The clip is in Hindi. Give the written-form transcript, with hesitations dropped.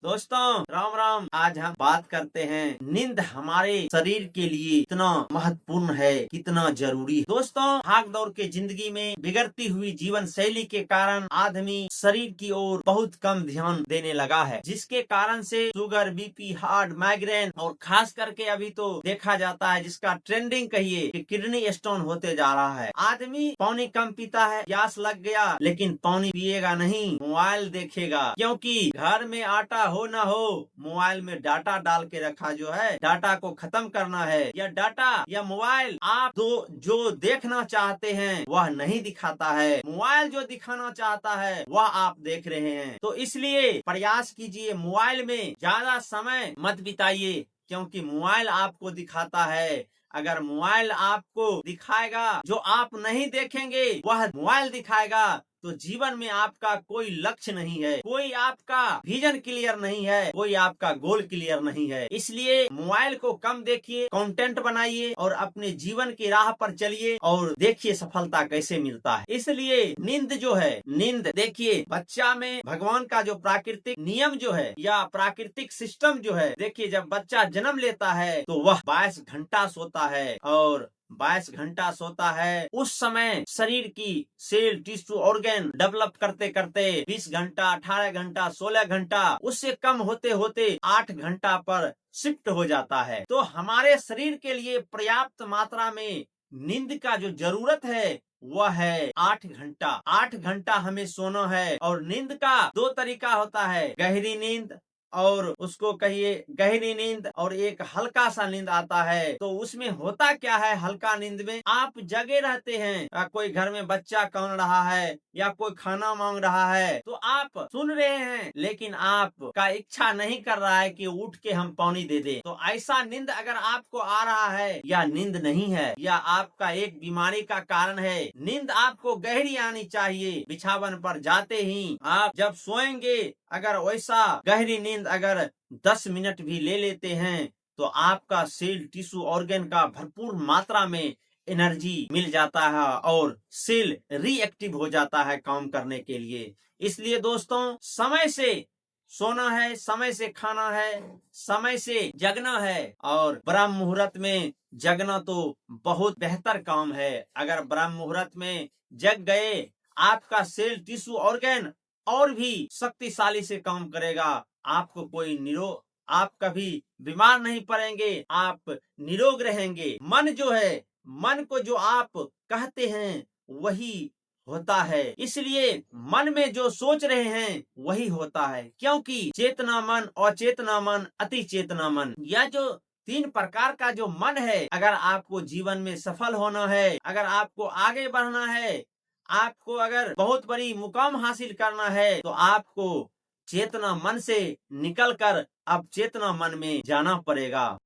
दोस्तों राम राम। आज हम बात करते हैं नींद हमारे शरीर के लिए कितना महत्वपूर्ण है, कितना जरूरी है। दोस्तों भाग दौड़ के जिंदगी में बिगड़ती हुई जीवन शैली के कारण आदमी शरीर की ओर बहुत कम ध्यान देने लगा है, जिसके कारण से शुगर, बीपी, हार्ट, माइग्रेन और खास करके अभी तो देखा जाता है जिसका ट्रेंडिंग कहिए कि किडनी स्टोन होते जा रहा है। आदमी पानी कम पीता है, प्यास लग गया लेकिन पानी पिएगा नहीं, मोबाइल देखेगा, क्योंकि घर में आटा हो ना हो मोबाइल में डाटा डाल के रखा जो है, डाटा को खत्म करना है। या डाटा या मोबाइल आप जो देखना चाहते हैं वह नहीं दिखाता है, मोबाइल जो दिखाना चाहता है वह आप देख रहे हैं। तो इसलिए प्रयास कीजिए मोबाइल में ज्यादा समय मत बिताइए, क्योंकि मोबाइल आपको दिखाता है। अगर मोबाइल आपको दिखाएगा जो आप नहीं देखेंगे, वह मोबाइल दिखाएगा, तो जीवन में आपका कोई लक्ष्य नहीं है, कोई आपका विजन क्लियर नहीं है, कोई आपका गोल क्लियर नहीं है। इसलिए मोबाइल को कम देखिए, कंटेंट बनाइए और अपने जीवन की राह पर चलिए और देखिए सफलता कैसे मिलता है। इसलिए नींद जो है, नींद देखिए बच्चा में भगवान का जो प्राकृतिक नियम जो है या प्राकृतिक सिस्टम जो है, देखिए जब बच्चा जन्म लेता है तो वह 22 घंटा सोता है और 22 घंटा सोता है। उस समय शरीर की सेल, टिश्यू, ऑर्गन डेवलप करते करते 20 घंटा, 18 घंटा, 16 घंटा, उससे कम होते होते 8 घंटा पर शिफ्ट हो जाता है। तो हमारे शरीर के लिए पर्याप्त मात्रा में नींद का जो जरूरत है वह है 8 घंटा। 8 घंटा हमें सोना है। और नींद का दो तरीका होता है, गहरी नींद और उसको कहिए गहरी नींद, और एक हल्का सा नींद आता है। तो उसमें होता क्या है, हल्का नींद में आप जगे रहते हैं, या कोई घर में बच्चा कान रहा है या कोई खाना मांग रहा है तो आप सुन रहे हैं, लेकिन आपका इच्छा नहीं कर रहा है कि उठ के हम पानी दे दे। तो ऐसा नींद अगर आपको आ रहा है या नींद नहीं है, या आपका एक बीमारी का कारण है। नींद आपको गहरी आनी चाहिए। बिछावन पर जाते ही आप जब सोएंगे, अगर वैसा गहरी नींद अगर 10 मिनट भी ले लेते हैं तो आपका सेल, टिश्यू, ऑर्गन का भरपूर मात्रा में एनर्जी मिल जाता है और सेल रिएक्टिव हो जाता है काम करने के लिए। इसलिए दोस्तों समय से सोना है, समय से खाना है, समय से जगना है, और ब्रह्म मुहूर्त में जगना तो बहुत बेहतर काम है। अगर ब्रह्म मुहूर्त में जग गए, आपका सेल, टिश्यू, ऑर्गन और भी शक्तिशाली से काम करेगा। आपको कोई आप कभी बीमार नहीं पड़ेंगे, आप निरोग रहेंगे। मन जो है, मन को जो आप कहते हैं वही होता है। इसलिए मन में जो सोच रहे हैं वही होता है, क्योंकि चेतना मन, अचेतना मन, अति चेतना मन, यह जो 3 प्रकार का जो मन है, अगर आपको जीवन में सफल होना है, अगर आपको आगे बढ़ना है, आपको अगर बहुत बड़ी मुकाम हासिल करना है, तो आपको चेतना मन से निकलकर अब चेतना मन में जाना पड़ेगा।